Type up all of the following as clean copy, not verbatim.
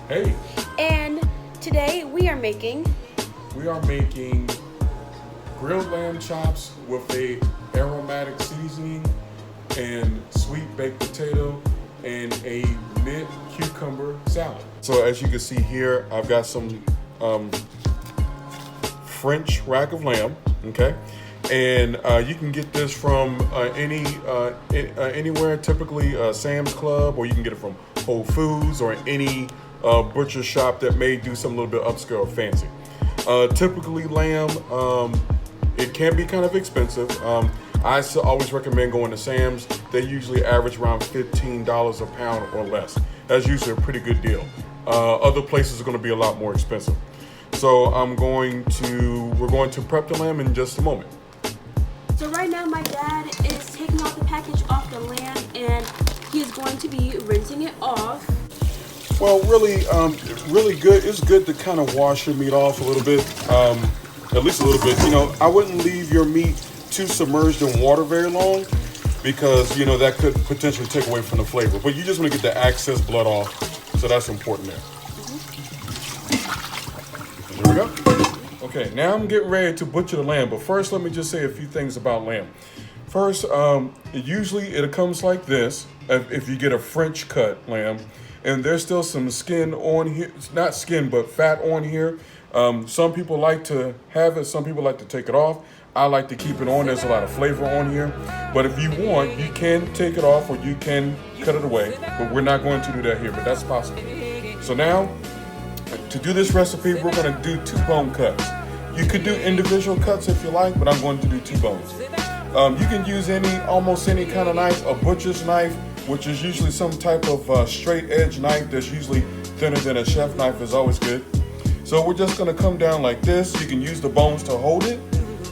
Hey, And today we are making we are making grilled lamb chops with a aromatic seasoning and sweet baked potato and a mint cucumber salad. So as you can see here, I've got some French rack of lamb. Okay, and you can get this from anywhere, typically Sam's Club, or you can get it from Whole Foods or any butcher shop that may do some little bit upscale or fancy. Typically lamb, it can be kind of expensive. Always recommend going to Sam's. They usually average around $15 a pound or less. That's usually a pretty good deal. Other places are going to be a lot more expensive. So we're going to prep the lamb in just a moment. So right now my dad is taking off the package off the lamb and he is going to be rinsing it off. Well, really good. It's good to kind of wash your meat off a little bit, at least a little bit. I wouldn't leave your meat too submerged in water very long because, that could potentially take away from the flavor. But you just want to get the excess blood off, so that's important there. There we go. Okay, now I'm getting ready to butcher the lamb, but first let me just say a few things about lamb. First, usually it comes like this if you get a French cut lamb, and there's still some skin on here, not skin, but fat on here. Some people like to have it, some people like to take it off. I like to keep it on, there's a lot of flavor on here. But if you want, you can take it off or you can cut it away, but we're not going to do that here, but that's possible. So now, to do this recipe, we're going to do 2 bone cuts. You could do individual cuts if you like, but I'm going to do 2 bones. You can use almost any kind of knife. A butcher's knife, which is usually some type of straight edge knife that's usually thinner than a chef knife, is always good. So we're just going to come down like this. You can use the bones to hold it,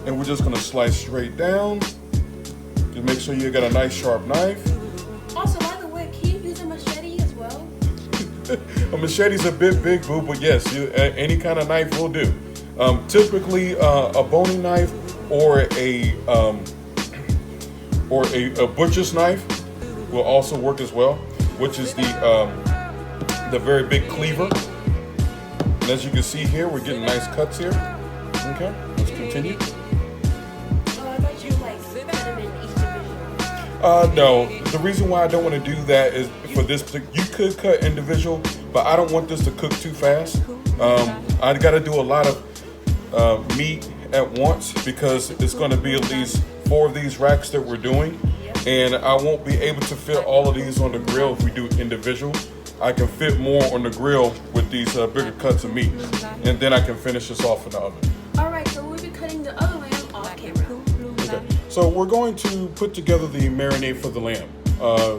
and we're just going to slice straight down. Just make sure you got a nice sharp knife. Also, by the way, can you use a machete as well? A machete's a bit big, boo, but yes, any kind of knife will do. Typically, a boning knife or a butcher's knife will also work as well, which is the very big cleaver. And as you can see here, we're getting nice cuts here. Okay, let's continue. I thought you cut them in each division. No, the reason why I don't want to do that is for this particular, you could cut individual, but I don't want this to cook too fast. I got to do a lot of meat at once because it's going to be at least 4 of these racks that we're doing, and I won't be able to fit all of these on the grill if we do individual. I can fit more on the grill with these bigger cuts of meat, and then I can finish this off in the oven. All right, so we'll be cutting the other lamb off camera. Okay, so we're going to put together the marinade for the lamb.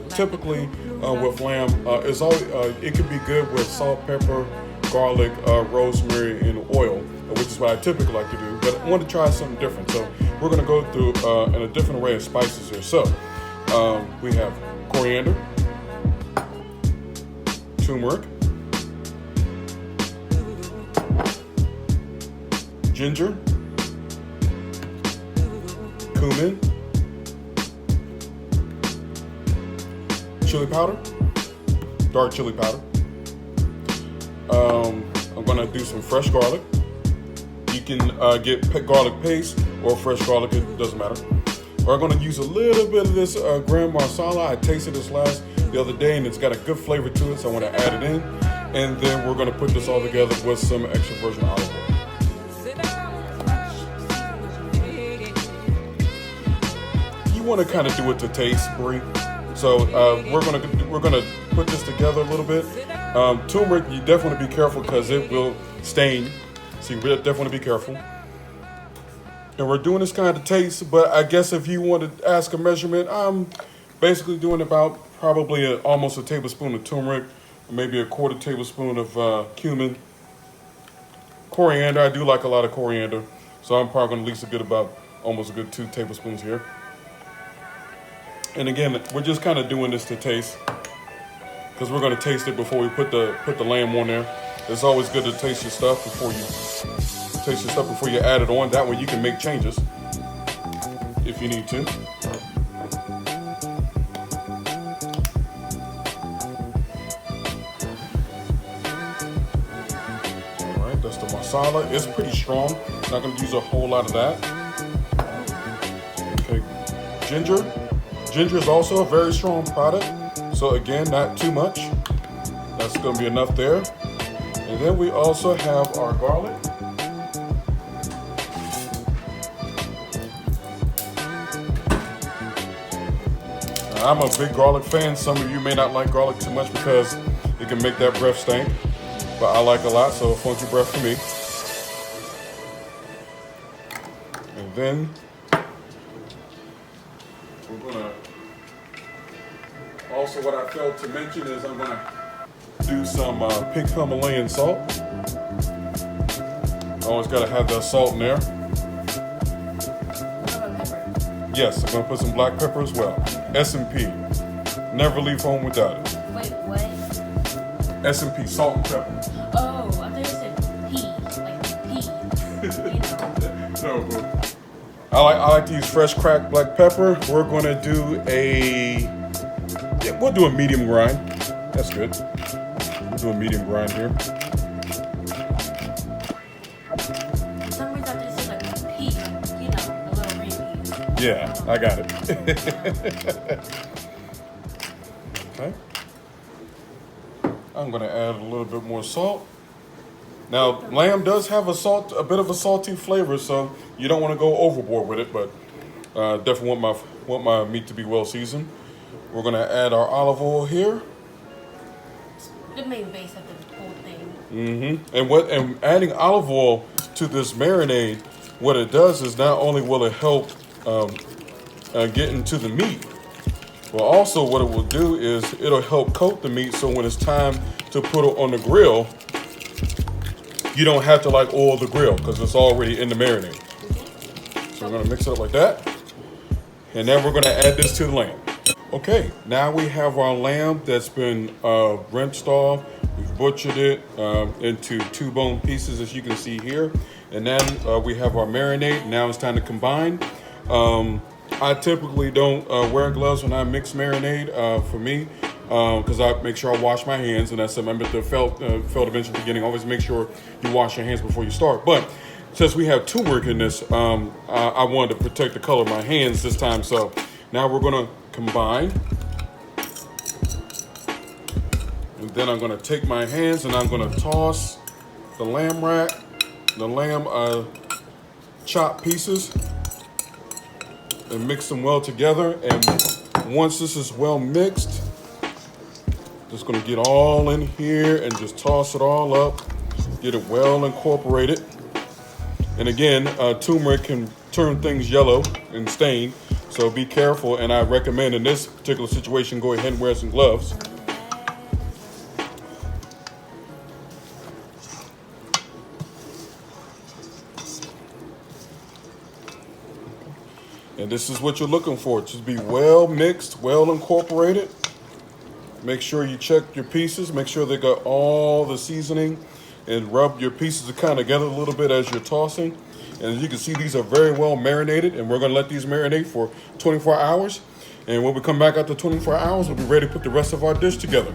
Typically, with lamb, it's always it can be good with salt, pepper, garlic, rosemary, and oil, which is what I typically like to do. But I want to try something different, so we're going to go through in a different array of spices here. So we have coriander, turmeric, ginger, cumin, chili powder, dark chili powder. I'm gonna do some fresh garlic. You can get garlic paste or fresh garlic, it doesn't matter. We're gonna use a little bit of this gram masala. I tasted this the other day and it's got a good flavor to it, so I wanna add it in. And then we're gonna put this all together with some extra virgin olive oil. You wanna kind of do it to taste, Brie. So we're gonna put this together a little bit. Turmeric, you definitely want to be careful because it will stain. So you definitely want to be careful. And we're doing this kind of taste, but I guess if you want to ask a measurement, I'm basically doing about probably almost a tablespoon of turmeric, or maybe a 1/4 tablespoon of cumin. Coriander, I do like a lot of coriander, so I'm probably going to at least get about almost a good 2 tablespoons here. And again, we're just kind of doing this to taste, because we're going to taste it before we put the lamb on there. It's always good to taste your stuff before you add it on. That way you can make changes if you need to. masala. It's pretty strong. Not gonna use a whole lot of that. Okay, ginger. Ginger is also a very strong product. So again, not too much. That's gonna be enough there. And then we also have our garlic. Now, I'm a big garlic fan. Some of you may not like garlic too much because it can make that breath stink. But I like a lot, so funky breath for me. And then we're gonna, also what I failed to mention is I'm gonna do some pink Himalayan salt. Always gotta have that salt in there. Yes, I'm gonna put some black pepper as well. S&P. Never leave home without it. Wait, what? S&P, salt and pepper. Oh, I thought you said pea, like pea. You know. No, I like to use fresh cracked black pepper. We're gonna do we'll do a medium grind. That's good. We'll do a medium grind here. For some reason, I just said like pea, you know, the little green peas. Yeah, I got it. Okay. I'm gonna add a little bit more salt. Now, lamb does have a bit of a salty flavor, so you don't want to go overboard with it, but definitely want my meat to be well seasoned. We're gonna add our olive oil here. The main base of the whole thing. Mm-hmm. And adding olive oil to this marinade, what it does is not only will it help get into the meat, but also what it will do is it'll help coat the meat, so when it's time to put it on the grill, you don't have to like oil the grill because it's already in the marinade. So we're gonna mix it up like that. And then we're gonna add this to the lamb. Okay, now we have our lamb that's been rinsed off. We've butchered it into 2 bone pieces, as you can see here. And then we have our marinade. Now it's time to combine. I typically don't wear gloves when I mix marinade for me. Because I make sure I wash my hands, and that's something that felt eventually at the beginning. Always make sure you wash your hands before you start. But since we have turmeric in this, I wanted to protect the color of my hands this time. So now we're gonna combine, and then I'm gonna take my hands and I'm gonna toss the lamb rack, the lamb chopped pieces, and mix them well together. And once this is well mixed, just gonna get all in here and just toss it all up, get it well incorporated. And again, turmeric can turn things yellow and stain, so be careful. And I recommend in this particular situation, go ahead and wear some gloves. And this is what you're looking for. Just be well mixed, well incorporated. Make sure you check your pieces. Make sure they got all the seasoning, and rub your pieces kind of together a little bit as you're tossing. And as you can see, these are very well marinated, and we're gonna let these marinate for 24 hours. And when we come back after 24 hours, we'll be ready to put the rest of our dish together.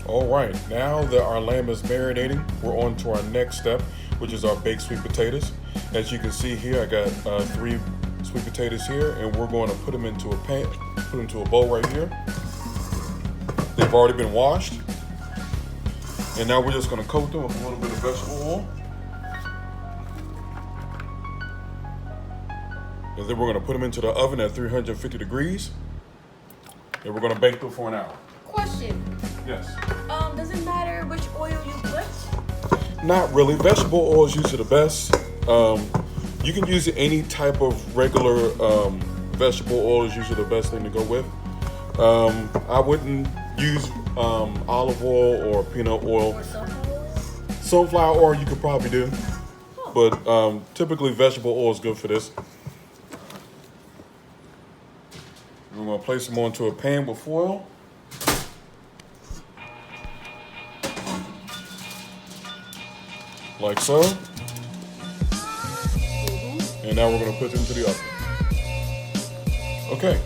All right, now that our lamb is marinating, we're on to our next step, which is our baked sweet potatoes. As you can see here, I got 3 sweet potatoes here, and we're going to put them into a pan, put them into a bowl right here. They've already been washed. And now we're just gonna coat them with a little bit of vegetable oil. And then we're gonna put them into the oven at 350 degrees. And we're gonna bake them for an hour. Question. Yes. Does it matter which oil you put? Not really. Vegetable oil is usually the best. You can use any type of regular vegetable oil is usually the best thing to go with. I wouldn't use olive oil or peanut oil. Or sunflower oil? Sunflower oil you could probably do, but typically vegetable oil is good for this. We're gonna place them onto a pan with foil. Like so. And now we're gonna put them into the oven. Okay.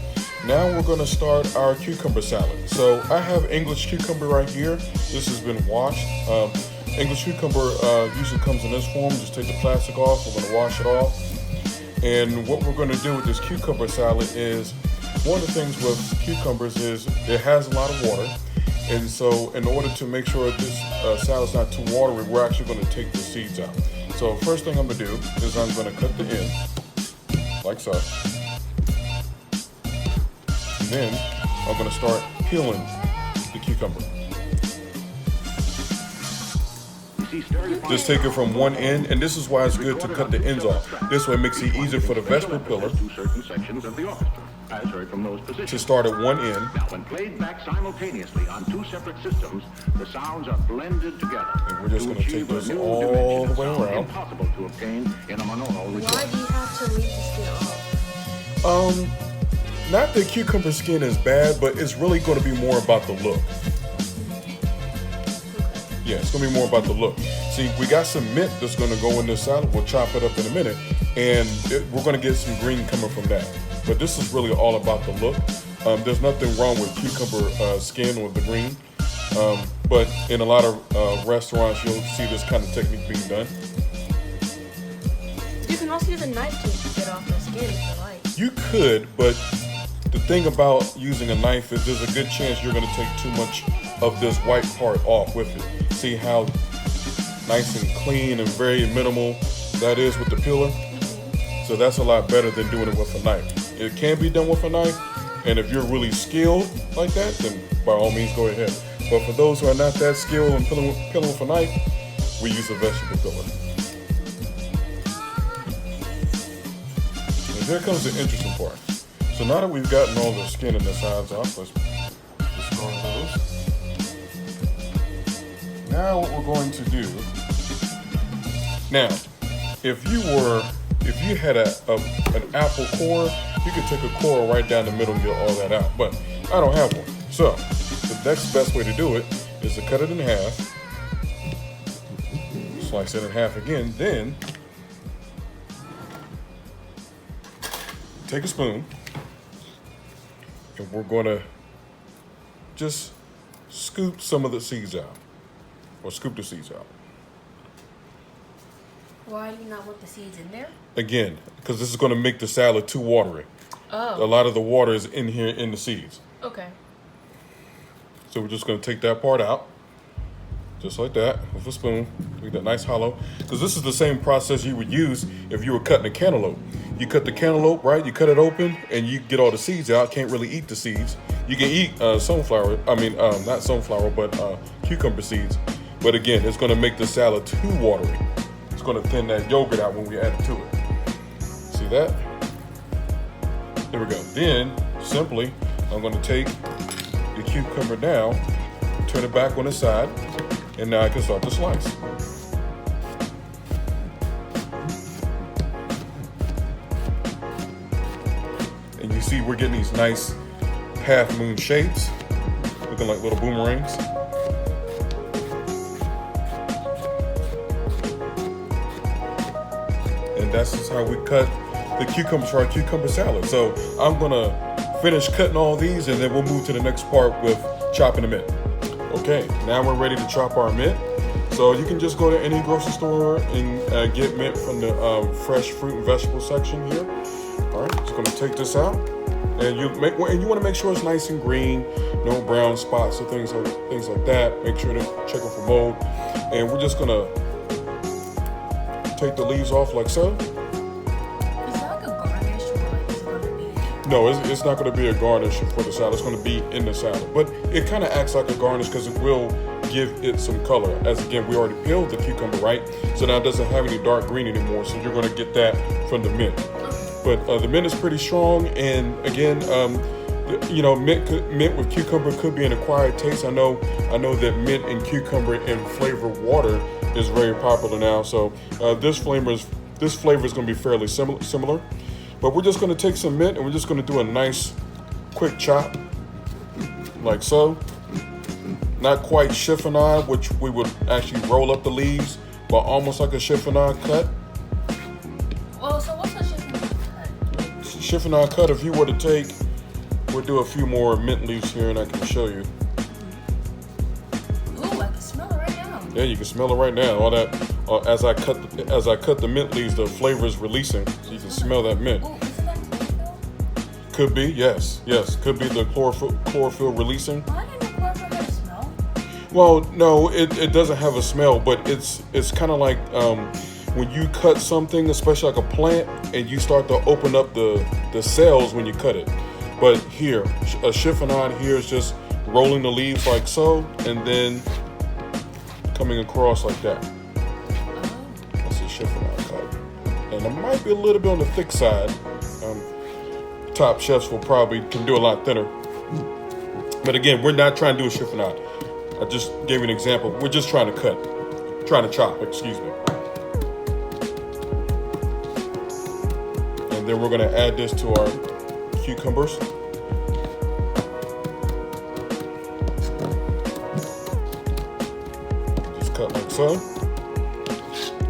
Now we're gonna start our cucumber salad. So I have English cucumber right here. This has been washed. English cucumber usually comes in this form. Just take the plastic off. We're going to wash it off. And what we're going to do with this cucumber salad is, one of the things with cucumbers is it has a lot of water. And so in order to make sure this salad's not too watery, we're actually going to take the seeds out. So first thing I'm going to do is I'm going to cut the end, like so. And then I'm going to start peeling the cucumber. Just take it from one end, and this is why it's good to cut the ends off. This way it makes it easier for the vegetable peeler to start at one end. Now, when played back simultaneously on two separate systems, the sounds are blended together. And we're just going to take this all the way around. Impossible to obtain in a monaural recording. Why do you have to leave the skin off? Not that cucumber skin is bad, but it's really going to be more about the look. Yeah, it's going to be more about the look. See, we got some mint that's going to go in this salad. We'll chop it up in a minute. And we're going to get some green coming from that. But this is really all about the look. There's nothing wrong with cucumber skin or the green. But in a lot of restaurants, you'll see this kind of technique being done. You can also use a knife to get off the skin if you like. You could, but the thing about using a knife is there's a good chance you're going to take too much of this white part off with it. See how nice and clean and very minimal that is with the peeler? So that's a lot better than doing it with a knife. It can be done with a knife, and if you're really skilled like that, then by all means go ahead. But for those who are not that skilled in peeling with a knife, we use a vegetable peeler. And here comes the interesting part. So now that we've gotten all the skin and the sides off, let's discard those. Now what we're going to do, now if you had an apple core, you could take a core right down the middle and get all that out, but I don't have one. So the next best way to do it is to cut it in half, slice it in half again, then take a spoon, and we're going to just scoop some of the seeds out. Or scoop the seeds out. Why do you not want the seeds in there? Again, because this is going to make the salad too watery. Oh. A lot of the water is in here in the seeds. Okay. So we're just going to take that part out. Just like that, with a spoon. Make that nice hollow. Because this is the same process you would use if you were cutting a cantaloupe. You cut the cantaloupe, right? You cut it open and you get all the seeds out. Can't really eat the seeds. You can eat not sunflower, but cucumber seeds. But again, it's going to make the salad too watery. It's going to thin that yogurt out when we add it to it. See that? There we go. Then, simply, I'm going to take the cucumber down, turn it back on the side, and now I can start to slice. And you see we're getting these nice half moon shapes, looking like little boomerangs. And that's just how we cut the cucumbers for our cucumber salad. So I'm gonna finish cutting all these and then we'll move to the next part with chopping the mint. Okay, now we're ready to chop our mint. So you can just go to any grocery store and get mint from the fresh fruit and vegetable section here. All right, just gonna take this out. And you want to make sure it's nice and green, no brown spots or things like that. Make sure to check it for mold. And we're just gonna take the leaves off like so. Is that like a garnish or like is it going to be? No, it's not going to be a garnish for the salad. It's going to be in the salad. But it kind of acts like a garnish because it will give it some color. As again, we already peeled the cucumber, right? So now it doesn't have any dark green anymore. So you're going to get that from the mint. But the mint is pretty strong. And again, mint with cucumber could be an acquired taste. I know that mint and cucumber in flavored water is very popular now. So this flavor is going to be fairly similar. But we're just going to take some mint and we're just going to do a nice quick chop like so. Not quite chiffonade, which we would actually roll up the leaves, but almost like a chiffonade cut. Oh, so what's a chiffonade cut? Chiffonade cut, if you were to take, we'll do a few more mint leaves here and I can show you. Ooh, I can smell it right now. Yeah, you can smell it right now. All that as I cut the mint leaves, the flavor is releasing. So you can smell that mint. Oh, is that chlorophyll? Could be, yes. Could be the chlorophyll releasing. Oh, I didn't know chlorophyll had a smell. Well, no, it doesn't have a smell, but it's kind of like when you cut something, especially like a plant, and you start to open up the cells when you cut it. But here, a chiffonade here is just rolling the leaves like so, and then coming across like that. That's a chiffonade cut. And it might be a little bit on the thick side. Top chefs can do a lot thinner. But again, we're not trying to do a chiffonade. I just gave you an example. We're just trying to chop, excuse me. And then we're gonna add this to our cucumbers. Just cut like so.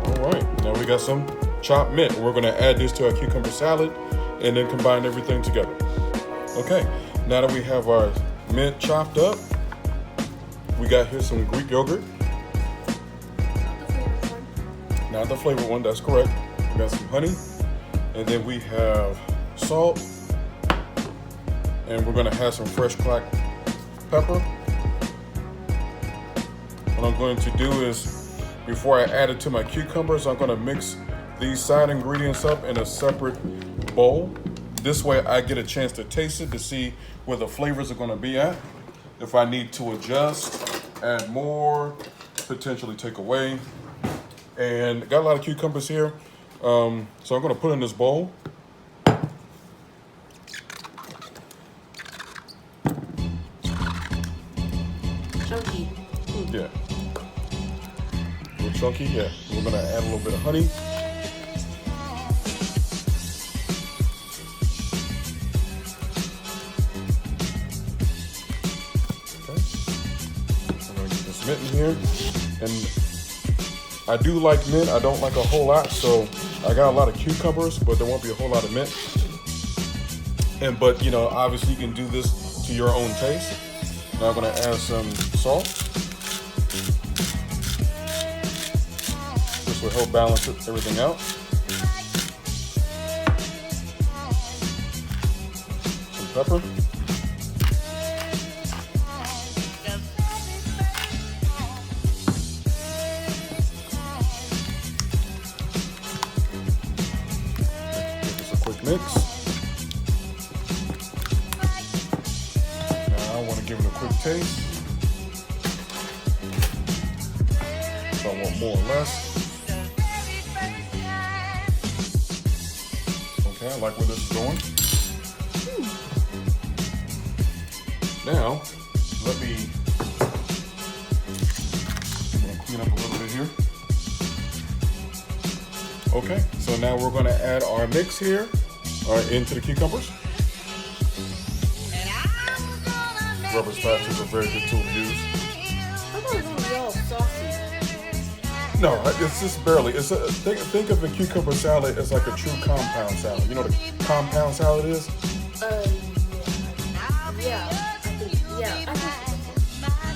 All right, now we got some chopped mint. We're gonna add this to our cucumber salad and then combine everything together. Okay, now that we have our mint chopped up, we got here some Greek yogurt. Not the flavored one, that's correct. We got some honey, and then we have salt, and we're gonna have some fresh cracked pepper. What I'm going to do is, before I add it to my cucumbers, I'm gonna mix these side ingredients up in a separate bowl. This way I get a chance to taste it to see where the flavors are gonna be at. If I need to adjust, add more, potentially take away. And got a lot of cucumbers here. So I'm gonna put in this bowl. Chunky. Yeah. A little chunky, yeah. We're gonna add a little bit of honey. Mint in here, and I do like mint. I don't like a whole lot, so I got a lot of cucumbers, but there won't be a whole lot of mint. But you know, obviously you can do this to your own taste. Now I'm gonna add some salt. This will help balance everything out. Some pepper. Mix. Now I want to give it a quick taste. If I want more or less. Okay, I like where this is going. Now, I'm going to clean up a little bit here. Okay, so now we're going to add our mix here. Into the cucumbers. Rubber spatulas are a very good tool to use. I thought it was gonna be all saucy. No, it's just barely. Think of a cucumber salad as like a true compound salad. You know what a compound salad is?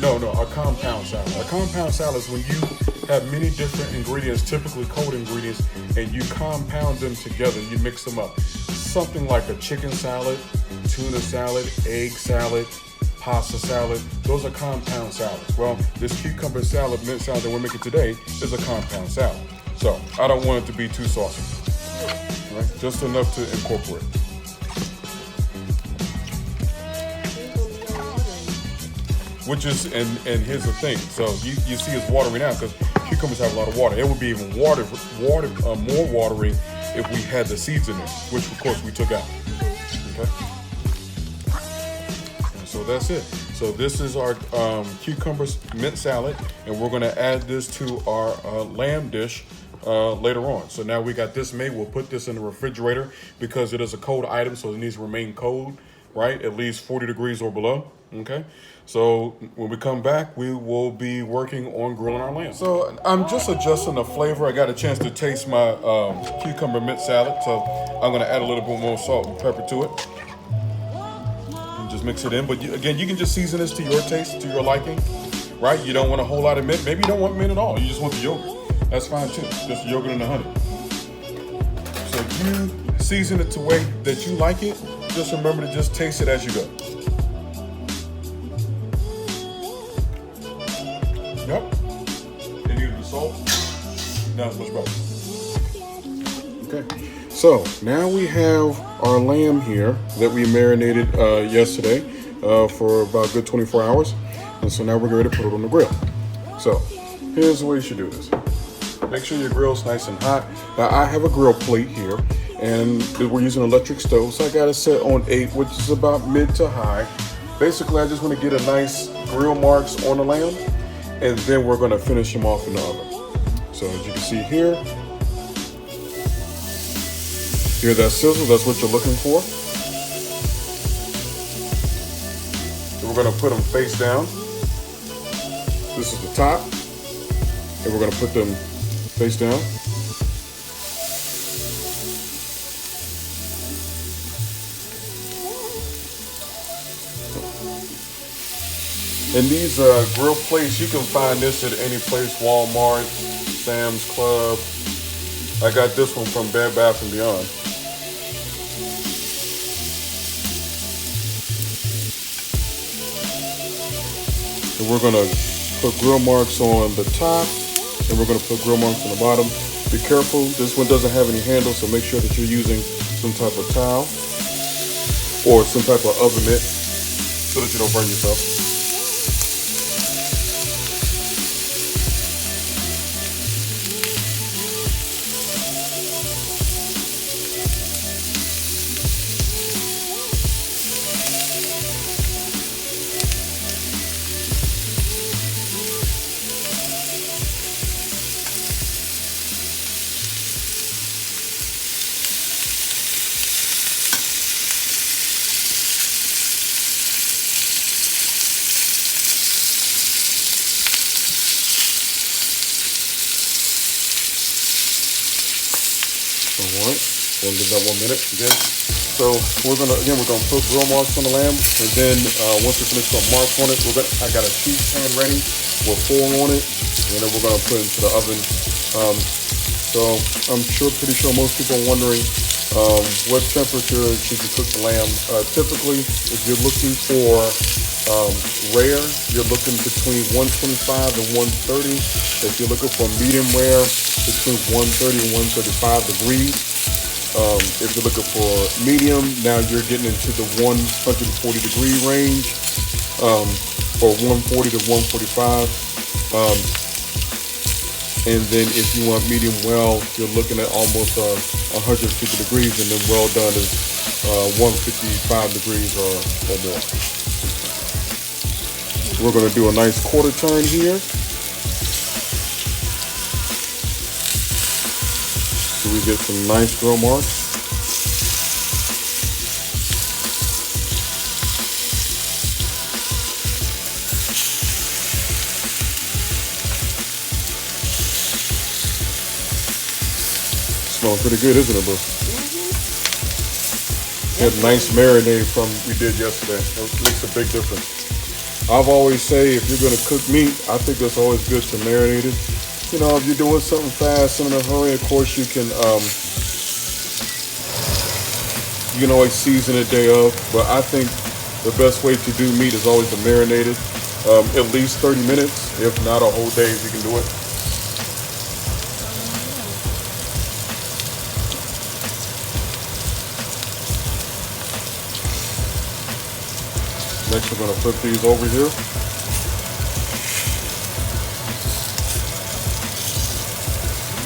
No, a compound salad. A compound salad is when you have many different ingredients, typically cold ingredients, and you compound them together. You mix them up. Something like a chicken salad, tuna salad, egg salad, pasta salad. Those are compound salads. Well, this cucumber salad, mint salad that we're making today is a compound salad. So I don't want it to be too saucy. Right? Just enough to incorporate. Which is, and here's the thing. So you see it's watery now because cucumbers have a lot of water. It would be even more watery if we had the seeds in there, which of course we took out. Okay. And so that's it. So this is our cucumbers mint salad, and we're going to add this to our lamb dish later on. So now we got this made. We'll put this in the refrigerator because it is a cold item, so it needs to remain cold, right? At least 40 degrees or below. Okay. So when we come back, we will be working on grilling our lamb. So I'm just adjusting the flavor. I got a chance to taste my cucumber mint salad. So I'm going to add a little bit more salt and pepper to it. And just mix it in. But again, you can just season this to your taste, to your liking. right? You don't want a whole lot of mint. Maybe you don't want mint at all. You just want the yogurt. That's fine too. Just the yogurt and the honey. So if you season it the way that you like it, just remember to just taste it as you go. Yep. And you the salt. Now it's much better. Okay. So now we have our lamb here that we marinated yesterday for about a good 24 hours. And so now we're ready to put it on the grill. So here's the way you should do this. Make sure your grill's nice and hot. Now I have a grill plate here and we're using an electric stove. So I got it set on 8, which is about mid to high. Basically, I just want to get a nice grill marks on the lamb and then we're going to finish them off in the oven. So as you can see here, hear that sizzle? That's what you're looking for. So we're going to put them face down. This is the top. And we're going to put them face down. And these grill plates, you can find this at any place, Walmart, Sam's Club. I got this one from Bed Bath & Beyond. So we're gonna put grill marks on the top and we're gonna put grill marks on the bottom. Be careful, this one doesn't have any handle, so make sure that you're using some type of towel or some type of oven mitt so that you don't burn yourself. All right, we'll give that 1 minute again. So we're gonna put grill marks on the lamb, and then once we finish putting marks on it, I got a sheet pan ready with foil on it, and then we're gonna put it into the oven. So I'm pretty sure most people are wondering what temperature should you cook the lamb. Typically, if you're looking for rare, you're looking between 125 and 130. If you're looking for medium rare, between 130 and 135 degrees. If you're looking for medium, now you're getting into the 140 degree range, or 140 to 145. And then if you want medium well, you're looking at almost 150 degrees, and then well done is 155 degrees or more. We're going to do a nice quarter turn here. So we get some nice grill marks. Smelling pretty good, isn't it, bro? That nice marinade from we did yesterday. It makes a big difference. I've always say if you're going to cook meat, I think it's always good to marinate it. You know, if you're doing something fast and in a hurry, of course you can always season it day of. But I think the best way to do meat is always to marinate it at least 30 minutes, if not a whole day if you can do it. Next, we're going to flip these over here.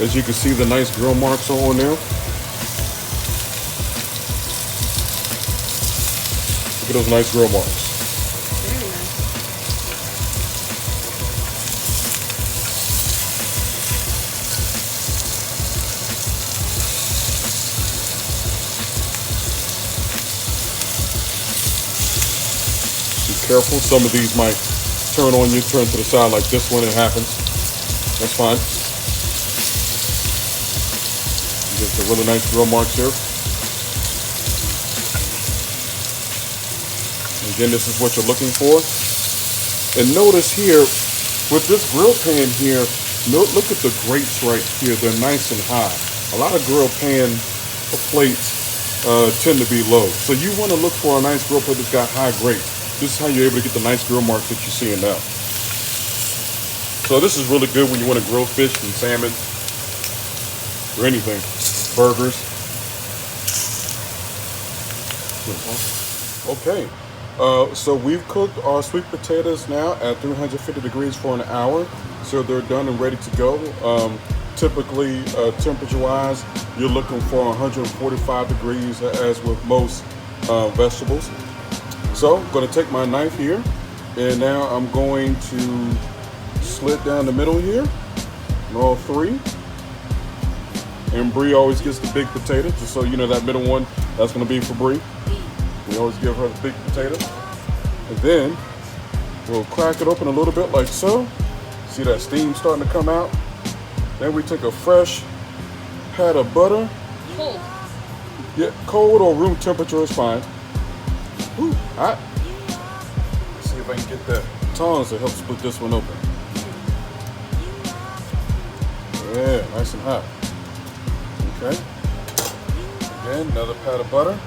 As you can see, the nice grill marks are on there. Look at those nice grill marks. Very nice. Be careful. Some of these might turn on you, turn to the side like this one. It happens. That's fine. Get the really nice grill marks here. Again, this is what you're looking for. And notice here, With this grill pan here, look at the grates right here. They're nice and high. A lot of grill pan plates tend to be low. So you want to look for a nice grill plate that's got high grate. This is how you're able to get the nice grill marks that you're seeing now. So this is really good when you want to grill fish and salmon or anything. Burgers. Okay. So we've cooked our sweet potatoes now at 350 degrees for an hour. So they're done and ready to go. Typically, temperature-wise, you're looking for 145 degrees as with most vegetables. So I'm going to take my knife here, and now I'm going to slit down the middle here, on all three. And Bree always gets the big potato, just so you know that middle one, that's going to be for Bree. We always give her the big potato. And then we'll crack it open a little bit like so. See that steam starting to come out? Then we take a fresh pat of butter. Cold. Yeah, cold or room temperature is fine. Ooh, hot. Let's see if I can get that tongs to help split this one open. Yeah, nice and hot. Okay. Again, another pat of butter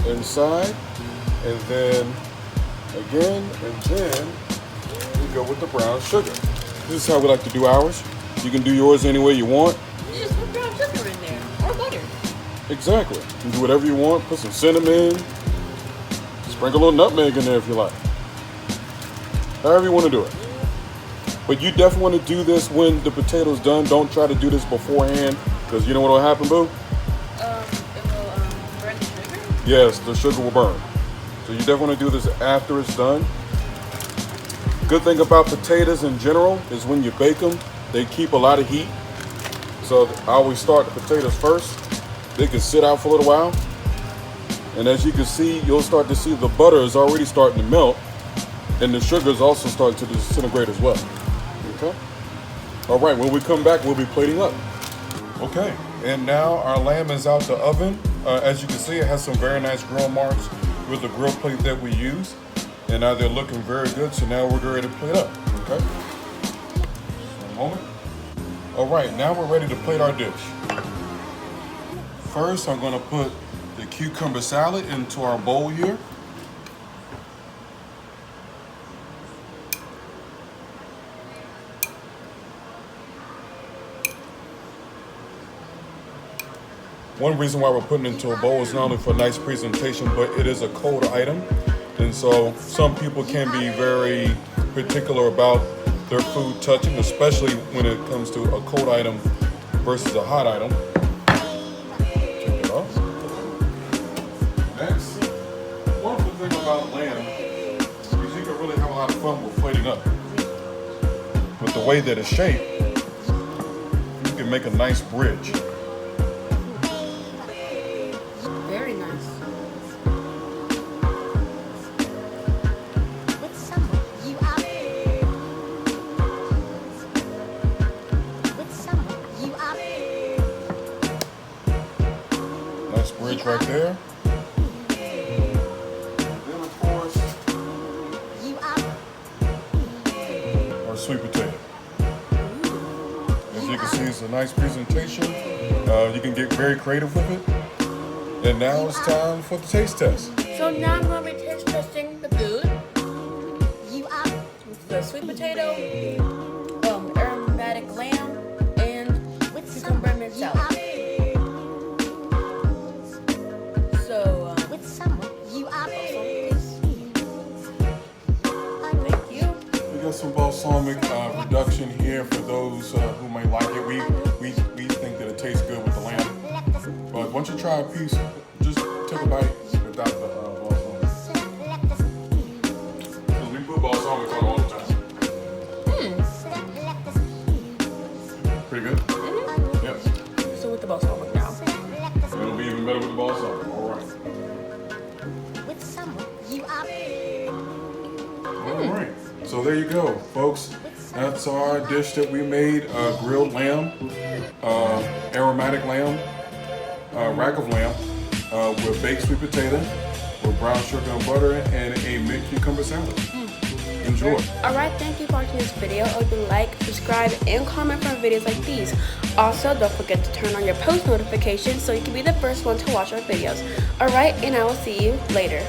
inside, and then again, and then we go with the brown sugar. This is how we like to do ours. You can do yours any way you want. You just put brown sugar in there, or butter. Exactly. You can do whatever you want. Put some cinnamon, sprinkle a little nutmeg in there if you like. However you want to do it. But you definitely want to do this when the potato's done. Don't try to do this beforehand, because you know what will happen, boo? It will burn the sugar? Yes, the sugar will burn. So you definitely want to do this after it's done. Good thing about potatoes in general is when you bake them, they keep a lot of heat. So I always start the potatoes first. They can sit out for a little while. And as you can see, you'll start to see the butter is already starting to melt, and the sugar is also starting to disintegrate as well. Okay? All right, when we come back, we'll be plating up. Okay, and now our lamb is out the oven. As you can see, it has some very nice grill marks with the grill plate that we use. And now they're looking very good, so now we're ready to plate up, okay? One moment. All right, now we're ready to plate our dish. First, I'm gonna put the cucumber salad into our bowl here. One reason why we're putting it into a bowl is not only for nice presentation, but it is a cold item. And so some people can be very particular about their food touching, especially when it comes to a cold item versus a hot item. Check it off. Next, wonderful thing about lamb is you can really have a lot of fun with plating up. With the way that it's shaped, you can make a nice bridge. Very nice. Nice bridge right there. Then of course, our sweet potato. As you can see, it's a nice presentation. You can get very creative with it. And now it's time for the taste test. So now I'm going to be taste testing the food. With the sweet potato, aromatic lamb, and cucumber mint salad. So, thank you. We got some balsamic reduction here for those who may like it. We think that it tastes good with the lamb. But once you try a piece, just take a bite without the balsamic. Because we put balsamic on all the time. Pretty good? Mm-hmm. Yes. So with the balsamic now. It'll be even better with the balsamic. All right. All right. So there you go, folks. That's our dish that we made, grilled lamb, aromatic lamb, rack of lamb, with baked sweet potato, with brown sugar and butter, and a mint cucumber salad. Enjoy. Alright, thank you for watching this video. I hope you like, subscribe, and comment for videos like these. Also, don't forget to turn on your post notifications so you can be the first one to watch our videos. Alright, and I will see you later.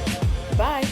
Bye.